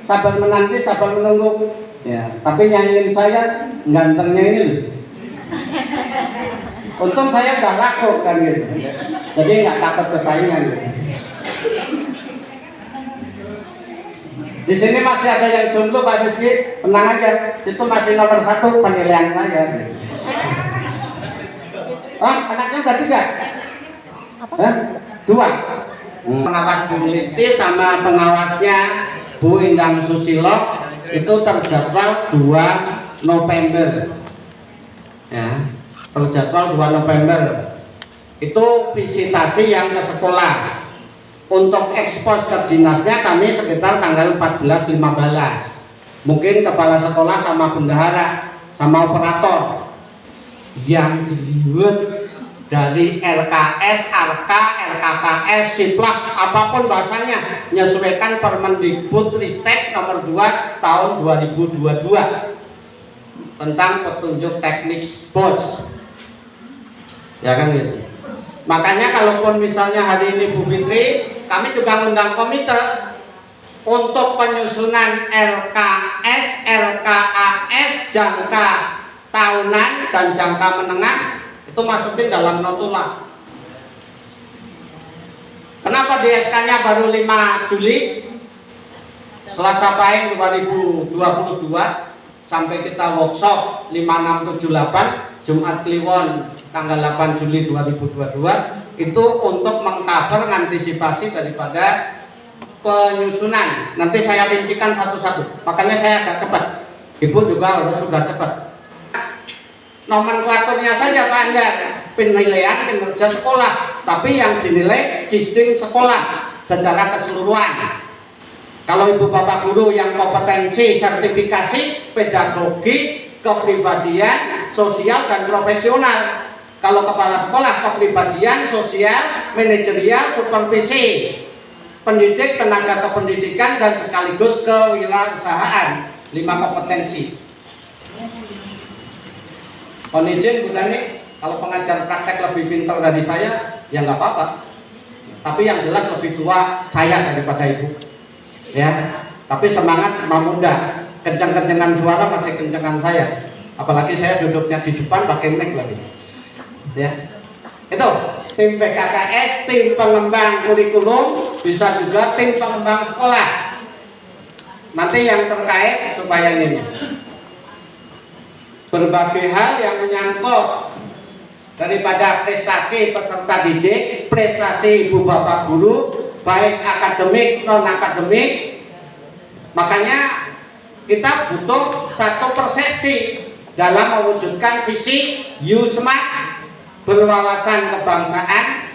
sabar menanti, sabar menunggu. Ya, tapi nyanyiin saya gantengnya ini loh. Untung saya udah laku kan gitu. Jadi nggak takut kesaingan gitu. Di sini masih ada yang jomblo Pak Rizky, tenang aja. Situ masih nomor 1 penilaian saya. Oh, anaknya udah 3? 2. Pengawas Bu Listi sama pengawasnya Bu Indang Susilo itu terjadwal 2 November. Ya, terjadwal 2 November. Itu visitasi yang ke sekolah. Untuk ekspos ke dinasnya kami sekitar tanggal 14-15. Mungkin kepala sekolah sama bendahara sama operator yang dilihat dari LKS, RK, LKKS, Siplak, apapun bahasanya, menyesuaikan Permendikbudristek nomor 2 tahun 2022 tentang petunjuk teknik BOS. Ya kan gitu. Makanya kalaupun misalnya hari ini Bu Fitri, kami juga mengundang komite untuk penyusunan LKS, LKAS, jangka tahunan dan jangka menengah itu masukin dalam notula. Kenapa DSK-nya baru 5 Juli? Selasa Pahing 2022 sampai kita workshop 5678, Jumat Kliwon tanggal 8 Juli 2022 itu untuk mengcover antisipasi daripada penyusunan. Nanti saya rincikan satu-satu. Makanya saya agak cepat. Ibu juga harus sudah cepat. Nomenklaturnya saja Pak Andar, penilaian kinerja sekolah, tapi yang dinilai sistem sekolah secara keseluruhan. Kalau ibu bapak guru yang kompetensi, sertifikasi, pedagogi, kepribadian, sosial dan profesional. Kalau kepala sekolah kepribadian, sosial, manajerial, supervisi, pendidik, tenaga kependidikan dan sekaligus kewirausahaan. 5 kompetensi. Mohon izin Bu Dani, kalau pengajar praktek lebih pintar dari saya, ya nggak apa-apa. Tapi yang jelas lebih tua saya daripada ibu. Ya, tapi semangat memuda. Kencang-kencangan suara masih kencangan saya. Apalagi saya duduknya di depan pakai mic lagi. Ya, itu tim PKKS, tim pengembang kurikulum, bisa juga tim pengembang sekolah. Nanti yang terkait supaya ini berbagai hal yang menyangkut daripada prestasi peserta didik, prestasi ibu bapak guru, baik akademik non akademik. Makanya kita butuh satu persepsi dalam mewujudkan visi You Smart, berwawasan kebangsaan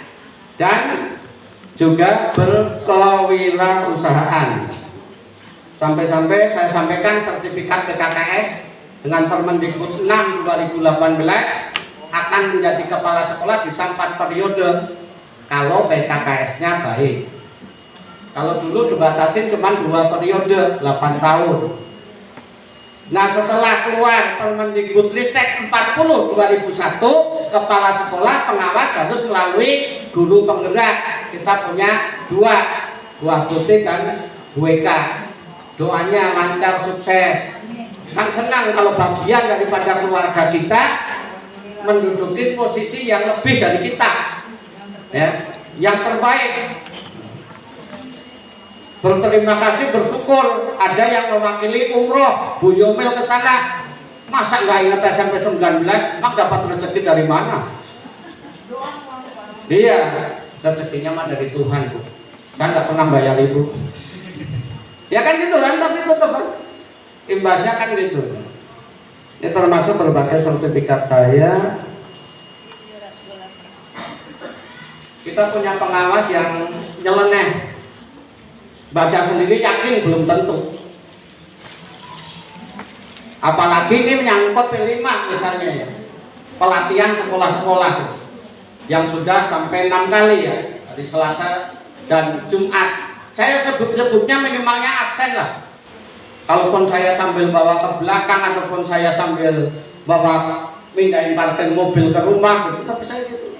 dan juga berkewirausahaan. Sampai-sampai saya sampaikan sertifikat PKKS dengan Permendikbud 6 2018 akan menjadi kepala sekolah bisa 4 periode kalau PKKS-nya baik. Kalau dulu dibatasin cuma 2 periode 8 tahun. Nah, setelah keluar Permendikbudristek 40 2001, kepala sekolah pengawas harus melalui guru penggerak. Kita punya 2, Bu Astuti dan Bu Eka. Doanya lancar, sukses. Kan senang kalau bagian daripada keluarga kita menduduki posisi yang lebih dari kita, ya, yang terbaik. Berterima kasih, bersyukur ada yang mewakili umroh Bu Yomil ke sana. Masa nggak ingat SMP 19? Mak dapat rezeki dari mana? Iya, rezekinya mah dari Tuhan Bu. Saya nggak pernah bayar ibu. Ya kan gitu kan, tapi tetap kan imbasnya kan gitu. Ini termasuk berbagai sertifikat saya. Kita punya pengawas yang nyeleneh, baca sendiri yakin belum tentu. Apalagi ini menyangkut P5 misalnya ya, pelatihan sekolah-sekolah yang sudah sampai 6 kali ya, hari Selasa dan Jumat. Saya sebut-sebutnya minimalnya absen lah. Kalaupun saya sambil bawa ke belakang ataupun saya sambil bawa pindahin parkir mobil ke rumah gitu, tapi saya gitu.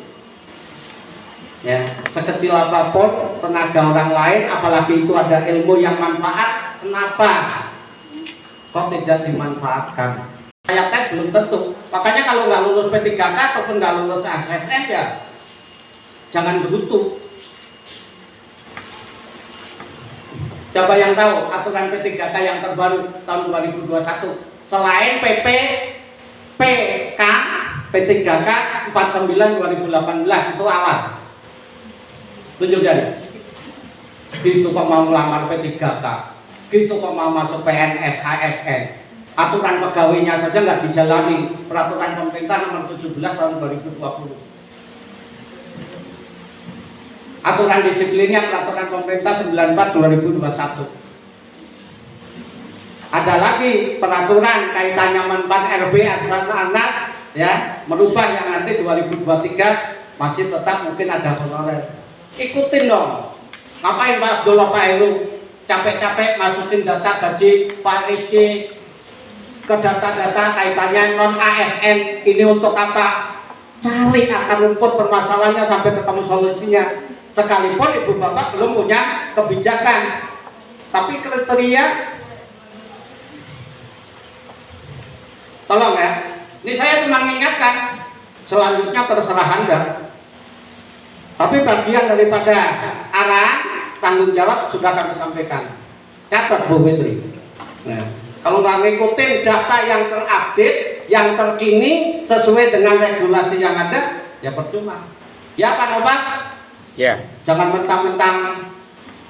Ya, sekecil apapun tenaga orang lain, apalagi itu ada ilmu yang manfaat, kenapa kok tidak dimanfaatkan? Saya tes belum tentu. Makanya kalau nggak lulus P3K ataupun nggak lulus ASN ya jangan berutuh. Siapa yang tahu aturan P3K yang terbaru tahun 2021 selain PP PK P3K 49 2018 itu awal. Tunjuk jari. Gitu kok mau melamar P3K, gitu kok mau masuk PNS ASN. Aturan pegawainya saja nggak dijalani. Peraturan pemerintah nomor 17 tahun 2020. Aturan disiplinnya peraturan pemerintah 94 2021. Ada lagi peraturan kaitannya manfaat RB aturan anas ya, merubah yang nanti 2023 masih tetap mungkin ada honorer. Ikutin dong. Ngapain Pak Abdullah Pak Heru capek-capek masukin data gaji Pak Rizky ke data-data kaitannya non ASN ini untuk apa? Cari akar rumput permasalahannya sampai ketemu solusinya. Sekalipun ibu bapak belum punya kebijakan, tapi kriteria tolong ya. Ini saya cuma mengingatkan, selanjutnya terserah Anda. Tapi bagian daripada arah tanggung jawab sudah kami sampaikan. Catat Bu Fitri. Nah, kalau nggak ngikutin data yang terupdate, yang terkini sesuai dengan regulasi yang ada, ya percuma. Ya Pak Nova? Ya. Jangan mentang-mentang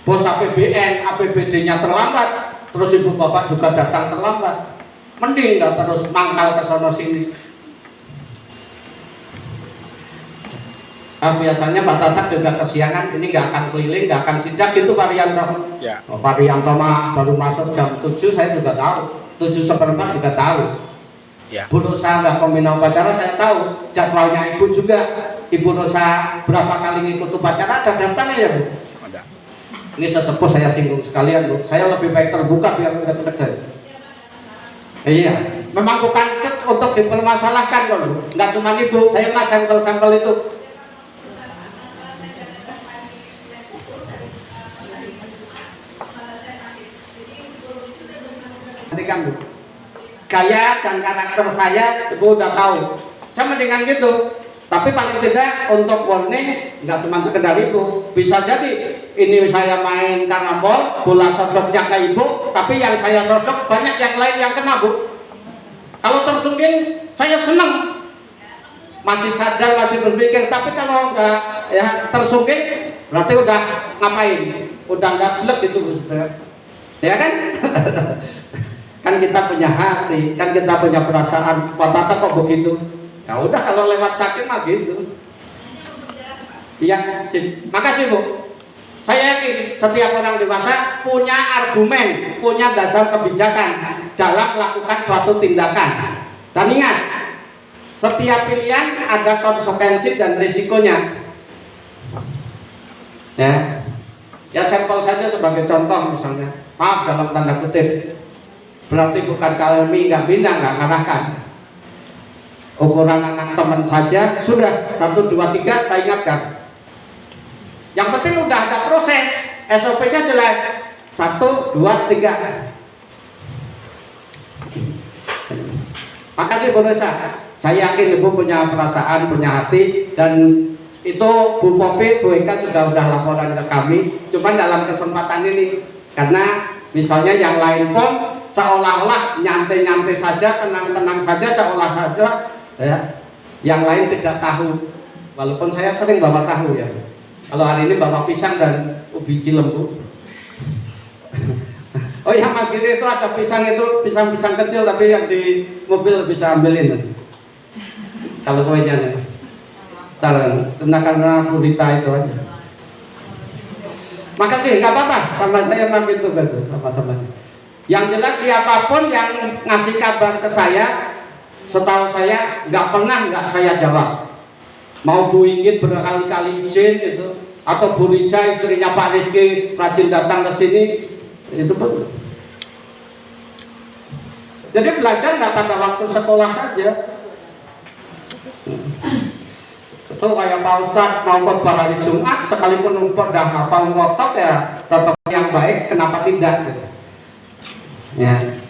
bos APBN, APBD-nya terlambat, terus ibu bapak juga datang terlambat. Mending nggak terus mangkal ke sono sini. Biasanya Pak Tatak juga kesiangan, ini nggak akan keliling, nggak akan sidak gitu Pak Rianto. Ya. Pak Rianto mah baru masuk jam 7, saya juga tahu. 7:15 juga tahu. Ya. Bu Rosa nggak pembina upacara saya tahu. Jadwalnya Ibu juga. Ibu Rosa berapa kali ngikut upacara ada daftarnya ya Bu? Ada. Ini sesepuh saya singgung sekalian Bu. Saya lebih baik terbuka biar tidak terkejut. Iya, memang bukan untuk dipermasalahkan kok Bu. Nggak cuma Ibu, saya mah sampel-sampel itu. Kan Bu, gaya dan karakter saya Ibu udah tahu. Saya mendingan gitu. Tapi paling tidak untuk warning nggak cuma sekedar itu. Bisa jadi ini saya main karambol, bola sodoknya ke Ibu, tapi yang saya sodok banyak yang lain yang kena Bu. Kalau tersungkin saya senang, masih sadar, masih berpikir. Tapi kalau nggak ya tersungkin berarti udah ngapain? Udah nggak belek gitu Bu. Ya kan? Kan kita punya hati, kan kita punya perasaan. Pak Tata kok begitu? Ya udah kalau lewat sakit mah gitu. Iya, makasih Bu. Saya yakin setiap orang dewasa punya argumen, punya dasar kebijakan dalam melakukan suatu tindakan. Dan ingat, setiap pilihan ada konsekuensi dan risikonya. Ya sampel saja sebagai contoh misalnya. Maaf dalam tanda kutip. Berarti bukan kami nggak bina, nggak ngarahkan. Ukuran anak teman saja sudah 1, 2, 3 saya ingatkan. Yang penting udah ada proses, SOP-nya jelas 1, 2, 3. Makasih Bu Rosa. Saya yakin Ibu punya perasaan, punya hati, dan itu Bu Popi, Bu Eka juga udah laporan ke kami. Cuman dalam kesempatan ini karena misalnya yang lain pun seolah-olah nyantai-nyantai saja, tenang-tenang saja, seolah saja ya, yang lain tidak tahu. Walaupun saya sering bawa tahu ya. Kalau hari ini bawa pisang dan ubi cilembu. Oh iya Mas Giri, itu ada pisang, itu pisang-pisang kecil tapi yang di mobil bisa ambilin. Kalau kuenya nih. Karena purita itu aja. Makasih, nggak apa-apa, sama saya mah itu gitu, sama-sama. Yang jelas siapapun yang ngasih kabar ke saya, setahu saya nggak pernah nggak saya jawab. Mau Bu Inggit berkali-kali izin gitu, atau Bu Riza istrinya Pak Rizky rajin datang ke sini, itu betul. Jadi belajar nggak pada waktu sekolah saja. Itu kayak Pak Ustadz mau khotbah hari Jumat, sekalipun udah hafal ngotot ya tetap yang baik, kenapa tidak gitu. Ya.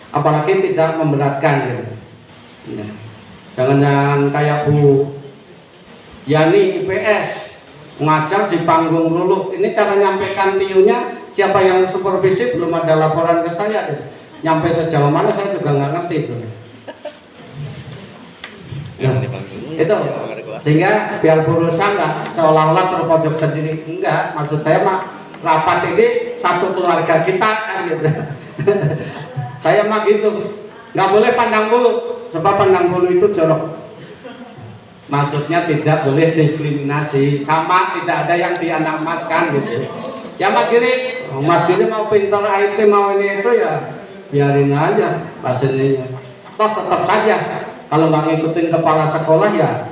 Apalagi tidak memberatkan gitu. Ya. Jangan kayak Bu Yani IPS ngajar di panggung dulu. Ini cara nyampaikan tiunya, siapa yang supervisi, belum ada laporan ke saya gitu. Nyampe sejauh mana saya juga nggak ngerti itu. Nah, itu sehingga biar berusaha nggak seolah-olah terpojok sendiri, enggak, maksud saya mah rapat ini satu keluarga kita kan gitu. Saya mah gitu, nggak boleh pandang bulu, sebab pandang bulu itu jorok. Maksudnya tidak boleh diskriminasi, sama tidak ada yang dianamaskan gitu. Ya Mas Giri mau pintar IT mau ini itu ya biarin aja pastinya. Toh tetap saja kalau nggak ngikutin kepala sekolah ya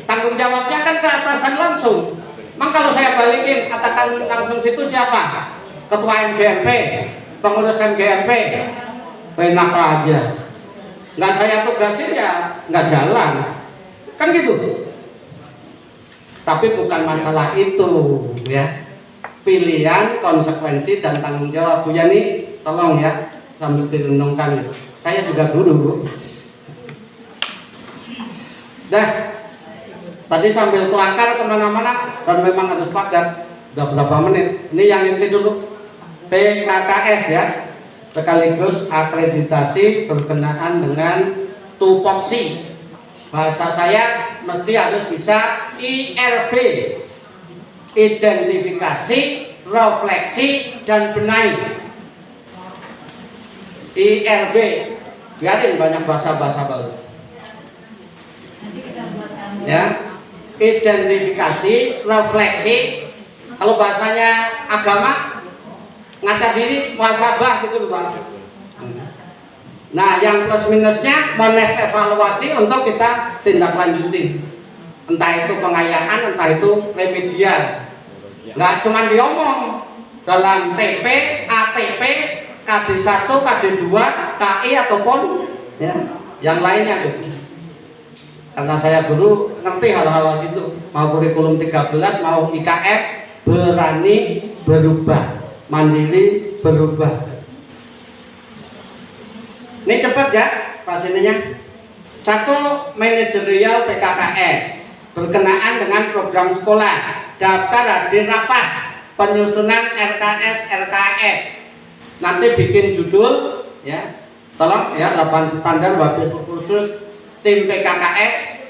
tanggung jawabnya kan ke atasan langsung. Mang kalau saya balikin katakan langsung situ siapa? Ketua MGMP, pengurus MGMP, enak aja. Nggak saya tugasin ya nggak jalan, kan gitu. Tapi bukan masalah itu ya. Pilihan, konsekuensi dan tanggung jawab. Bu Yani, tolong ya sambil direnungkan gitu. Saya juga guru. Dah, tadi sambil kelakar kemana-mana dan memang harus padat. Udah berapa menit? Ini yang inti dulu. PKKS ya, sekaligus akreditasi berkenaan dengan tupoksi. Bahasa saya mesti harus bisa IRB, identifikasi, refleksi, dan benahi. IRB, biarin banyak bahasa-bahasa baru. Ya, identifikasi, refleksi. Kalau bahasanya agama, ngaca diri, muhasabah gitu loh Pak. Nah, yang plus minusnya evaluasi untuk kita tindak lanjuti. Entah itu pengayaan, entah itu remedial. Nggak cuma diomong dalam TP, ATP, KD1, KD2, KI ataupun ya, yang lainnya gitu. Karena saya guru ngerti hal-hal gitu. Mau kurikulum 13, mau IKF, berani berubah, mandiri berubah. Ini cepat ya pas ininya. 1. Manajerial PKKS berkenaan dengan program sekolah, daftar hadir rapat, penyusunan RKS. Nanti bikin judul ya, tolong ya, 8 standar wabil khusus tim PKKS.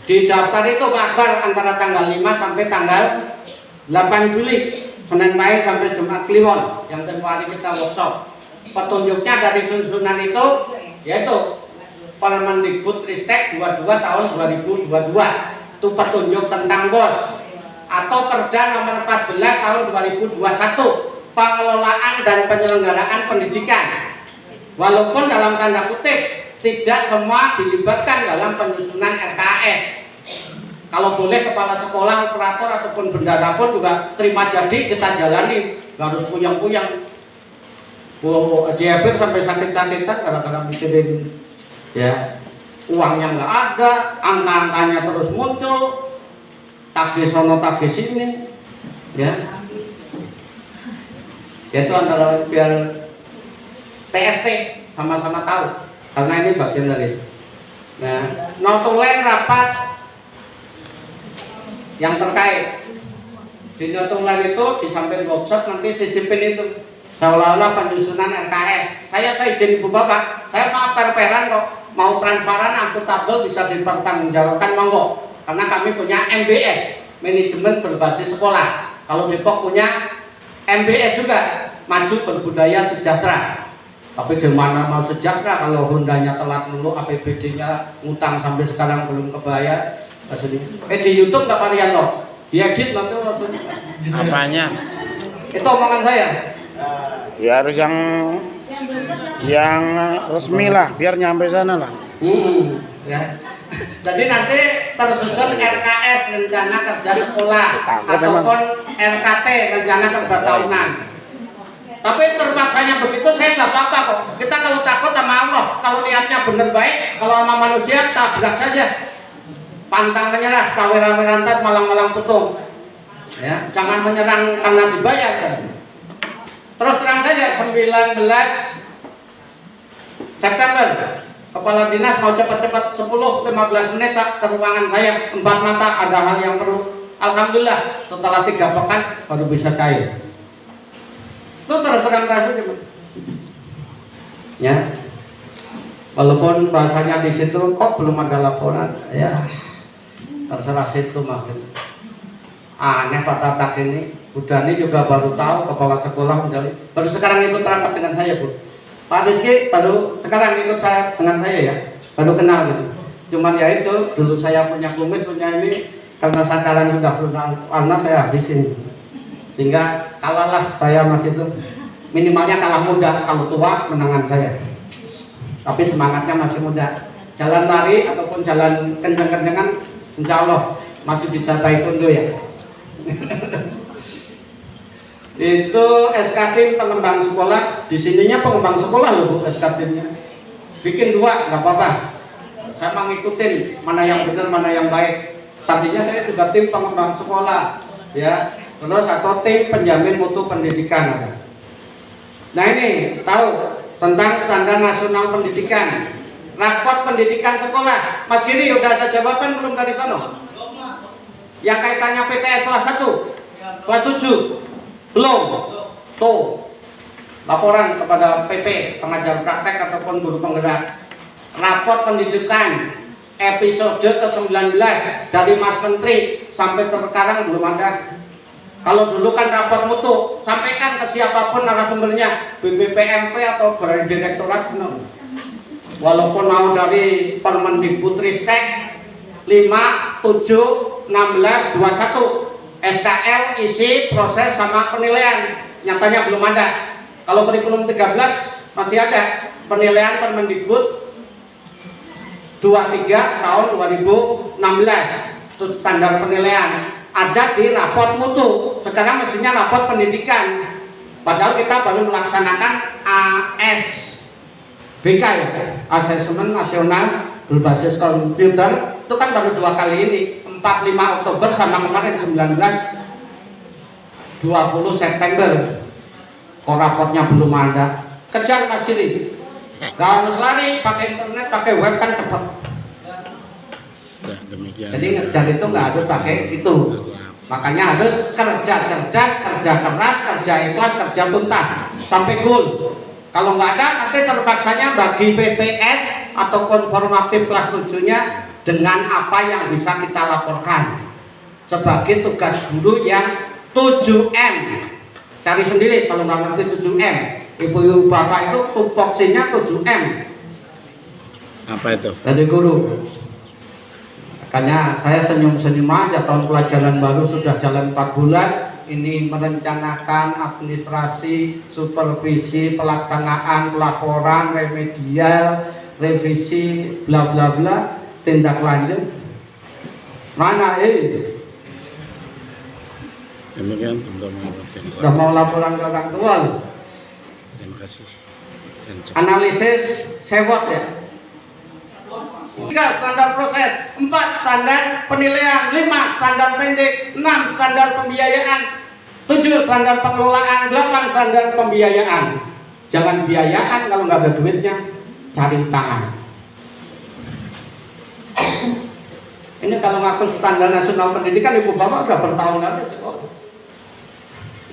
Di daftar itu kabar antara tanggal 5 sampai tanggal 8 Juli, Senin Pahing sampai Jumat Kliwon, yang tempoh hari kita workshop. Petunjuknya dari susunan itu yaitu Permendikbudristek 22 tahun 2022, itu petunjuk tentang BOS, atau Perda nomor 14 tahun 2021, pengelolaan dan penyelenggaraan pendidikan. Walaupun dalam tanda kutip tidak semua dilibatkan dalam penyusunan RKS. Kalau boleh kepala sekolah, operator ataupun bendahara pun juga terima jadi kita jalani, nggak harus puyang-puyang. Bu JFR sampai sakit-sakitan gara-gara mikirin ya uangnya nggak ada, angka-angkanya terus muncul, tagih sono tagih sini, ya itu antara biar TST sama-sama tahu, karena ini bagian dari. Nah, notulen rapat yang terkait di notulen itu di samping workshop nanti sisipin itu. Seolah-olah penyusunan RKS. Saya izin Ibu Bapak, saya mau perperan kok, mau transparan, akuntabel, bisa dipertanggungjawabkan monggo. Karena kami punya MBS, manajemen berbasis sekolah. Kalau Depok punya MBS juga, maju berbudaya sejahtera. Tapi gimana mau sejahtera kalau Hondanya telat dulu, APBD-nya ngutang sampai sekarang belum kebayar. Di YouTube nggak varian loh, diedit nanti maksudnya. Apanya? Itu omongan saya. Ya harus yang resmi lah, biar nyampe sana lah. Ya. Jadi nanti tersusun RKS, rencana kerja sekolah, ataupun RKT, rencana kerja tahunan. Tapi terpaksanya begitu saya nggak apa-apa kok. Kita kalau takut sama Allah, kalau niatnya benar baik, kalau sama manusia tabrak saja. Pantang menyerah, pawera merantas, malang-malang putung. Ya, jangan menyerang karena dibayar. Terus terang saja aja 19 September kepala dinas mau cepat-cepat 10-15 menit Pak ke ruangan saya, 4 mata, ada hal yang perlu. Alhamdulillah setelah 3 pekan baru bisa cair. Itu terus terang saja ya, walaupun bahasanya di situ kok belum ada laporan, ya terserah situ makin aneh Pak Tatak ini. Budani juga baru tahu, kepala sekolah baru sekarang ikut rapat dengan saya Bu. Pak Rizky baru sekarang ikut saya dengan saya ya, baru kenal gitu. Cuman ya itu dulu saya punya kumis, punya ini, karena sakaran sudah warna saya habisin, sehingga kalahlah saya masih itu, minimalnya kalah muda, kalau tua menangan saya, tapi semangatnya masih muda. Jalan lari ataupun jalan kenceng-kencengan insya Allah masih bisa taekwondo ya. Itu SKT pengembang sekolah, di sininya pengembang sekolah loh Bu, SKT-nya bikin 2 nggak apa-apa, saya mau ngikutin mana yang benar mana yang baik. Tadinya saya juga tim pengembang sekolah ya, terus atau tim penjamin mutu pendidikan. Nah ini tahu tentang standar nasional pendidikan, raport pendidikan sekolah. Mas Giri udah ada jawaban belum dari sana? Yang kaitannya PTS kelas 1, kelas 7 belum. Tuh laporan kepada PP pengajar praktek ataupun guru penggerak, raport pendidikan episode ke-19 dari Mas Menteri sampai sekarang belum ada. Kalau dulu kan raport mutu sampaikan ke siapapun narasumbernya, BPPMP atau Badan Direktorat, walaupun mau dari Permendikbudristek 5, 7, 16, 21 SKL, isi, proses, sama penilaian, nyatanya belum ada. Kalau kurikulum 13 masih ada penilaian Permendikbud 23 tahun 2016, itu standar penilaian, ada di raport mutu. Sekarang mestinya raport pendidikan, padahal kita baru melaksanakan ASBK ya, Asesmen Nasional Berbasis Komputer, itu kan baru 2 kali ini, 4-5 Oktober sama kemarin 19-20 September. Kok rapotnya belum ada? Kejar Mas Giri, gak harus lari, pakai internet, pakai web kan cepet. Jadi ngejar itu nggak harus pakai itu, makanya harus kerja cerdas, kerja keras, kerja ikhlas, kerja tuntas sampai goal. Kalau nggak ada nanti terpaksanya bagi PTS ataupun formatif kelas 7-nya dengan apa yang bisa kita laporkan sebagai tugas guru yang 7M. Cari sendiri kalau nggak ngerti 7M. Ibu bapak itu tupoksinya 7M. Apa itu? Dari guru. Makanya saya senyum-senyum aja, tahun pelajaran baru sudah jalan 4 bulan. Ini merencanakan administrasi, supervisi, pelaksanaan, pelaporan, remedial, revisi, bla bla bla, tindak lanjut. Mana Demikian udah mau laporan ke orang tua loh. Terima kasih. Analisis sewot ya. 3 standar proses, 4 standar penilaian, 5 standar teknik, 6 standar pembiayaan, 7 standar pengelolaan, 8 standar pembiayaan. Jangan biayaan kalau nggak ada duitnya, cari tangan. Ini kalau ngaku standar nasional pendidikan, ibu bapak udah bertahun-tahun sekolah.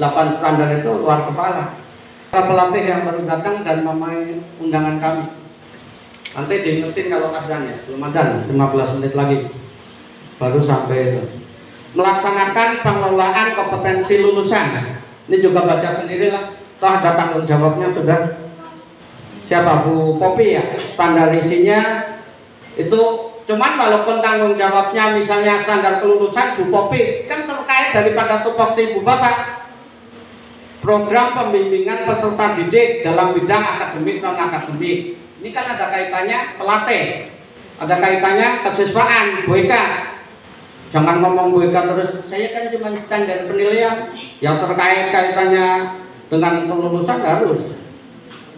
8 standar itu luar kepala. Para pelatih yang baru datang dan memai undangan kami, nanti diingetin kalau kerjanya belum ada, 15 menit lagi baru sampai itu. Melaksanakan pengelolaan kompetensi lulusan, ini juga baca sendirilah, toh ada tanggung jawabnya sudah. Siapa Bu Popi ya, standar isinya itu. Cuman walaupun tanggung jawabnya misalnya standar kelulusan Bu Popi, kan terkait daripada tupoksi Ibu Bapak. Program pembimbingan peserta didik dalam bidang akademik non akademik, ini kan ada kaitannya pelatih, ada kaitannya kesiswaan, BK. Jangan ngomong BK terus, saya kan cuma standar penilaian. Yang terkait kaitannya dengan kelulusan harus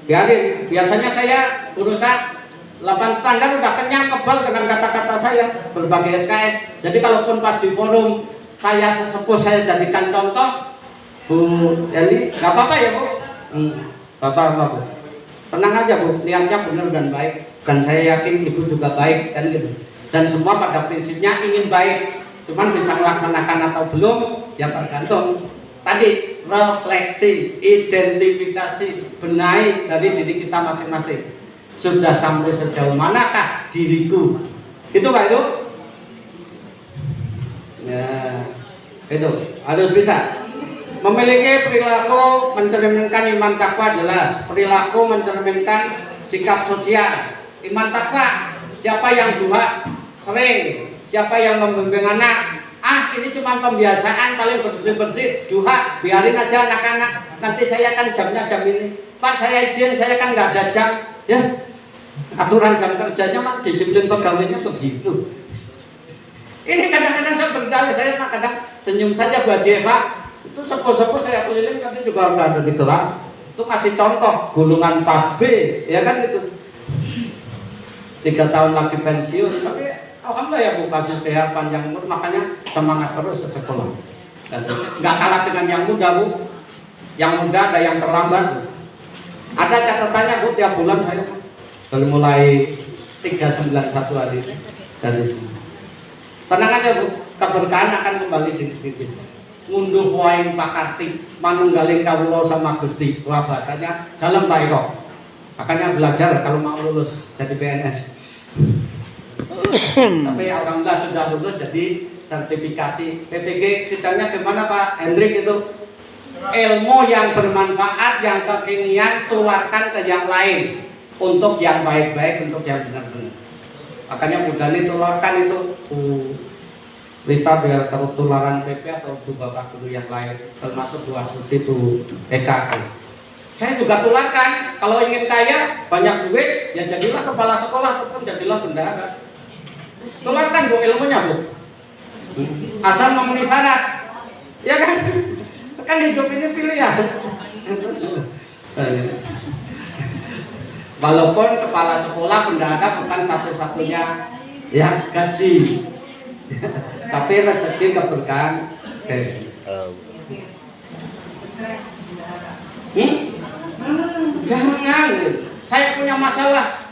biarin. Biasanya saya berusaha 8 standar udah kenyang kebal dengan kata-kata saya berbagai SKS. Jadi kalaupun pas di forum saya sesepuh saya jadikan contoh, Bu Yani, nggak apa-apa ya Bu. Bapak apa Bu? Tenang aja Bu, niatnya benar dan baik. Dan saya yakin Ibu juga baik kan gitu. Dan semua pada prinsipnya ingin baik. Cuman bisa melaksanakan atau belum ya tergantung tadi refleksi, identifikasi, benahi dari diri kita masing-masing. Sudah sampai sejauh manakah diriku? Gitu Pak itu? Ya, itu harus bisa. Memiliki perilaku mencerminkan iman takwa jelas. Perilaku mencerminkan sikap sosial. Iman takwa, siapa yang duha sering, siapa yang membimbing anak. Ini cuma pembiasaan, paling bersih-bersih, duha, biarin aja anak-anak. Nanti saya kan jamnya jam ini. Pak saya izin, saya kan nggak ada jam. Ya, aturan jam kerjanya mah disiplin pegawainya begitu. Ini kadang-kadang saya berdalih, saya mah kadang senyum saja Bu Haji Pak. Itu sepuh-sepuh saya keliling nanti juga ada di kelas. Itu kasih contoh golongan 4B, ya kan gitu. 3 tahun lagi pensiun, tapi alhamdulillah ya Bu kasih sehat panjang umur, makanya semangat terus ke sekolah. Nggak kalah dengan yang muda Bu. Yang muda ada yang terlambat Bu. Ada catatannya Bu, tiap bulan saya dari mulai 391 hari dari sini. Tenang aja Bu, keberkahan akan kembali dikit-dikit. Ngunduh waing pakarti, manunggaling kawula sama Gusti. Wah bahasanya dalam Pak Eko. Makanya belajar kalau mau lulus jadi PNS. Tapi alhamdulillah sudah lulus jadi sertifikasi PPG. Sidangnya gimana Pak Hendrik itu? Ilmu yang bermanfaat, yang kekinian tularkan ke yang lain. Untuk yang baik-baik, untuk yang benar-benar. Makanya budani tularkan itu Rita biar ketularan PP atau untuk bapak guru yang lain, termasuk dua studi itu PKK. Saya juga tularkan, kalau ingin kaya, banyak duit, ya jadilah kepala sekolah ataupun jadilah bendahara. Tularkan Bu ilmunya Bu, asal memenuhi syarat, ya kan? Kan hidup ini pilihan. Walaupun kepala sekolah bendahara bukan satu-satunya ya gaji. Tapi rezeki keberkahan. Jangan. Saya punya masalah.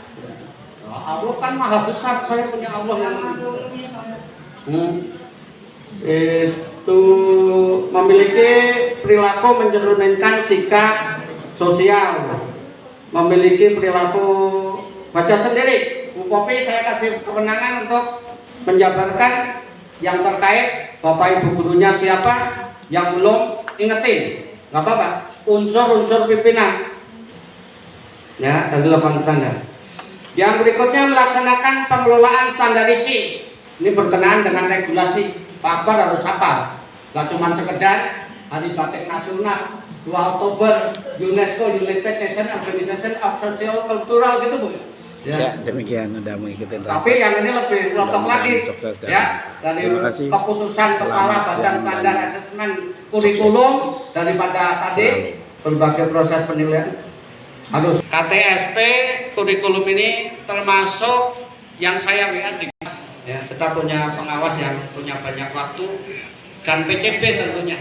Allah kan maha besar. Saya punya Allah yang itu memiliki perilaku mencerminkan sikap sosial. Memiliki perilaku baca sendiri. Bu Popi saya kasih kewenangan untuk menjabarkan yang terkait Bapak Ibu gurunya siapa, yang belum ingetin, nggak apa-apa. Unsur-unsur pimpinan, ya dari 8 tanda. Yang berikutnya melaksanakan pengelolaan standarisasi. Ini berkenaan dengan regulasi. Pak Akbar harus hafal, nggak cuma sekedar Hari Batik Nasional 2 Oktober UNESCO United Nations Organization of Social Cultural gitu Bu. Ya, demikian udah mengikuti. Tapi yang ini lebih rotok lagi, ya dari keputusan kepala badan standar asesmen kurikulum daripada tadi berbagai proses penilaian harus KTSP kurikulum ini termasuk yang saya lihat di ya kita punya pengawas yang punya banyak waktu dan PCB tentunya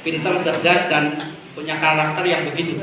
pinter cerdas dan punya karakter yang begitu.